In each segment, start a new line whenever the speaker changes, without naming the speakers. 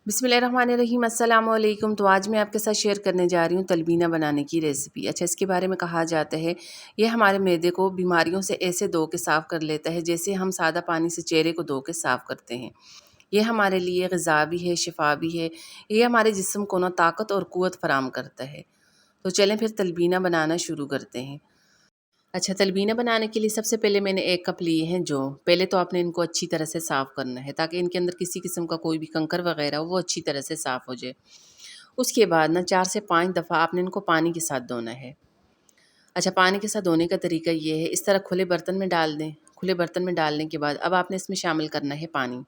बिस्मिल्लाहिर्रहमानिर्रहीम अस्सलाम वालेकुम। तो आज मैं आपके साथ शेयर करने जा रही हूँ तलबीना बनाने की रेसिपी। अच्छा, इसके बारे में कहा जाता है ये हमारे मैदे को बीमारियों से ऐसे धो के साफ़ कर लेता है जैसे हम सादा पानी से चेहरे को धो के साफ़ करते हैं। ये हमारे लिए ग़िज़ा भी है, शिफा भी है। ये हमारे जिस्म को ना ताकत और क़ुव्वत फ़राहम करता है। तो चलें फिर तलबीना बनाना शुरू करते हैं। अच्छा, तलबीना बनाने के लिए सबसे पहले मैंने 1 कप लिए हैं जौ। पहले तो आपने इनको अच्छी तरह से साफ़ करना है ताकि इनके अंदर किसी किस्म का कोई भी कंकर वग़ैरह हो वो अच्छी तरह से साफ़ हो जाए। उसके बाद ना 4 से 5 दफ़ा आपने इनको पानी के साथ धोना है। अच्छा, पानी के साथ धोने का तरीका ये है, इस तरह खुले बर्तन में डाल दें। खुले बर्तन में डालने के बाद अब आपने इसमें शामिल करना है पानी।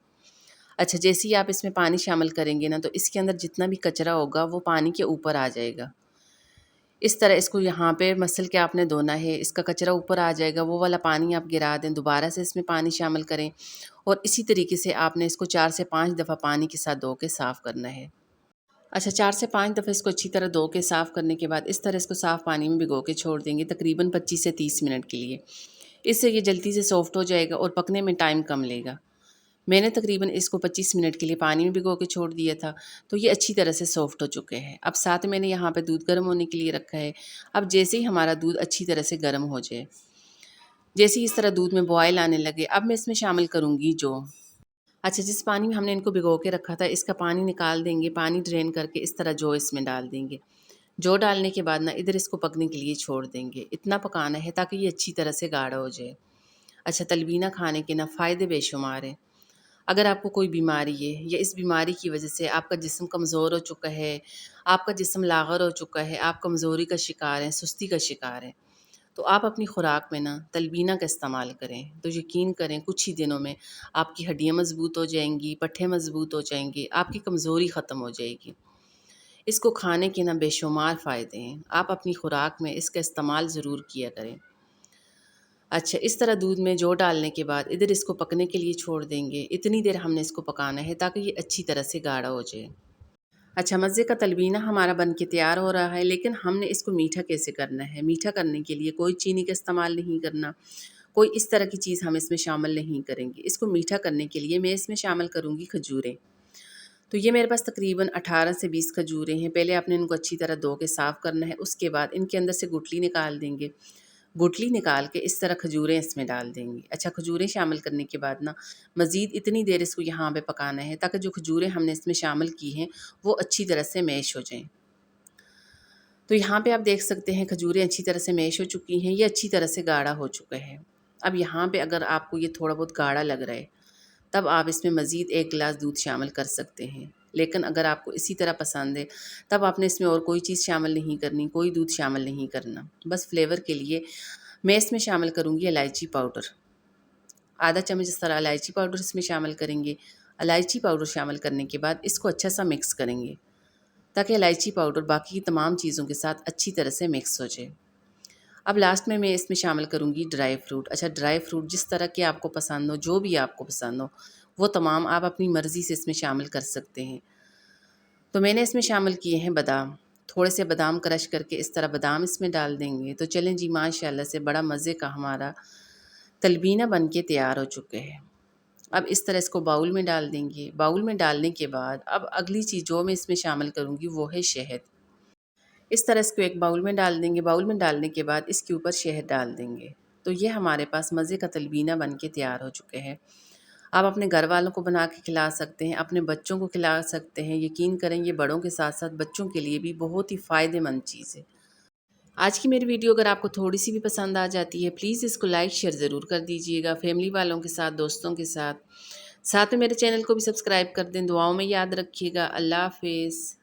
अच्छा, जैसे ही आप इसमें पानी शामिल करेंगे ना तो इसके अंदर जितना भी कचरा होगा वो पानी के ऊपर आ जाएगा। इस तरह इसको यहाँ पे मसल के आपने धोना है, इसका कचरा ऊपर आ जाएगा, वो वाला पानी आप गिरा दें, दोबारा से इसमें पानी शामिल करें और इसी तरीके से आपने इसको 4 से 5 दफ़ा पानी के साथ धो के साफ़ करना है। अच्छा, 4 से 5 दफ़ा इसको अच्छी तरह धो के साफ़ करने के बाद इस तरह इसको साफ़ पानी में भिगो के छोड़ देंगे तकरीबन 25 से 30 मिनट के लिए। इससे ये जल्दी से सॉफ़्ट हो जाएगा और पकने में टाइम कम लेगा। मैंने तकरीबन इसको 25 मिनट के लिए पानी में भिगो के छोड़ दिया था, तो ये अच्छी तरह से सॉफ़्ट हो चुके हैं। अब साथ मैंने यहाँ पे दूध गर्म होने के लिए रखा है। अब जैसे ही हमारा दूध अच्छी तरह से गर्म हो जाए, जैसे ही इस तरह दूध में बॉयल आने लगे, अब मैं इसमें शामिल करूँगी जौ। अच्छा, जिस पानी में हमने इनको भिगो के रखा था, इसका पानी निकाल देंगे, पानी ड्रेन करके इस तरह जौ इसमें डाल देंगे। जौ डालने के बाद ना इधर इसको पकने के लिए छोड़ देंगे। इतना पकाना है ताकि ये अच्छी तरह से गाढ़ा हो जाए। अच्छा, तलबीना खाने के ना फ़ायदे बेशुमार हैं। अगर आपको कोई बीमारी है या इस बीमारी की वजह से आपका जिस्म कमज़ोर हो चुका है, आपका जिस्म लाग़र हो चुका है, आप कमज़ोरी का शिकार हैं, सुस्ती का शिकार हैं, तो आप अपनी खुराक में ना तलबीना का इस्तेमाल करें। तो यकीन करें कुछ ही दिनों में आपकी हड्डियाँ मज़बूत हो जाएँगी, पट्ठे मज़बूत हो जाएँगे, आपकी कमज़ोरी ख़त्म हो जाएगी। इसको खाने के ना बेशुमार फ़ायदे हैं। आप अपनी खुराक में इसका इस्तेमाल ज़रूर किया करें। अच्छा, इस तरह दूध में जौ डालने के बाद इधर इसको पकने के लिए छोड़ देंगे। इतनी देर हमने इसको पकाना है ताकि ये अच्छी तरह से गाढ़ा हो जाए। अच्छा, मज़े का तलबीना हमारा बन के तैयार हो रहा है, लेकिन हमने इसको मीठा कैसे करना है? मीठा करने के लिए कोई चीनी का इस्तेमाल नहीं करना, कोई इस तरह की चीज़ हम इसमें शामिल नहीं करेंगे। इसको मीठा करने के लिए मैं इसमें शामिल करूँगी खजूरें। तो ये मेरे पास तकरीबन 18 से 20 खजूरें हैं। पहले आपने इनको अच्छी तरह धो के साफ़ करना है, उसके बाद इनके अंदर से गुठली निकाल देंगे। गुठली निकाल के इस तरह खजूरें इसमें डाल देंगे। अच्छा, खजूरें शामिल करने के बाद ना मज़ीद इतनी देर इसको यहाँ पे पकाना है ताकि जो खजूरें हमने इसमें शामिल की हैं वो अच्छी तरह से मैश हो जाएँ। तो यहाँ पे आप देख सकते हैं खजूरें अच्छी तरह से मैश हो चुकी हैं, ये अच्छी तरह से गाढ़ा हो चुका है। अब यहाँ पे अगर आपको ये थोड़ा बहुत गाढ़ा लग रहा है, तब आप इसमें मज़ीद 1 गिलास दूध शामिल कर सकते हैं। लेकिन अगर आपको इसी तरह पसंद है, तब आपने इसमें और कोई चीज़ शामिल नहीं करनी, कोई दूध शामिल नहीं करना। बस फ्लेवर के लिए मैं इसमें शामिल करूँगी इलायची पाउडर। आधा चम्मच इस तरह इलायची पाउडर इसमें शामिल करेंगे। इलायची पाउडर शामिल करने के बाद इसको अच्छा सा मिक्स करेंगे ताकि इलायची पाउडर बाकी की तमाम चीज़ों के साथ अच्छी तरह से मिक्स हो जाए। अब लास्ट में मैं इसमें शामिल करूँगी ड्राई फ्रूट। अच्छा, ड्राई फ्रूट जिस तरह के आपको पसंद हो, जो भी आपको पसंद हो, वो तमाम आप अपनी मर्ज़ी से इसमें शामिल कर सकते हैं। तो मैंने इसमें शामिल किए हैं बादाम। थोड़े से बादाम क्रश करके इस तरह बादाम इसमें डाल देंगे। तो चलें जी, माशाल्लाह से बड़ा मज़े का हमारा तलबीना बन के तैयार हो चुके हैं। अब इस तरह इसको बाउल में डाल देंगे। बाउल में डालने के बाद अब अगली चीज़ जो मैं इसमें शामिल करूँगी वो है शहद। इस तरह इसको एक बाउल में डाल देंगे। बाउल में डालने के बाद इसके ऊपर शहद डाल देंगे। तो ये हमारे पास मज़े का तलबीना बन के तैयार हो चुके हैं। आप अपने घर वालों को बना के खिला सकते हैं, अपने बच्चों को खिला सकते हैं। यकीन करें ये बड़ों के साथ-साथ बच्चों के लिए भी बहुत ही फ़ायदेमंद चीज़ है। आज की मेरी वीडियो अगर आपको थोड़ी-सी भी पसंद आ जाती है, प्लीज़ इसको लाइक शेयर ज़रूर कर दीजिएगा फैमिली वालों के साथ, दोस्तों के साथ। साथ में मेरे चैनल को भी सब्सक्राइब कर दें। दुआओं में याद रखिएगा। अल्लाह हाफ़िज़।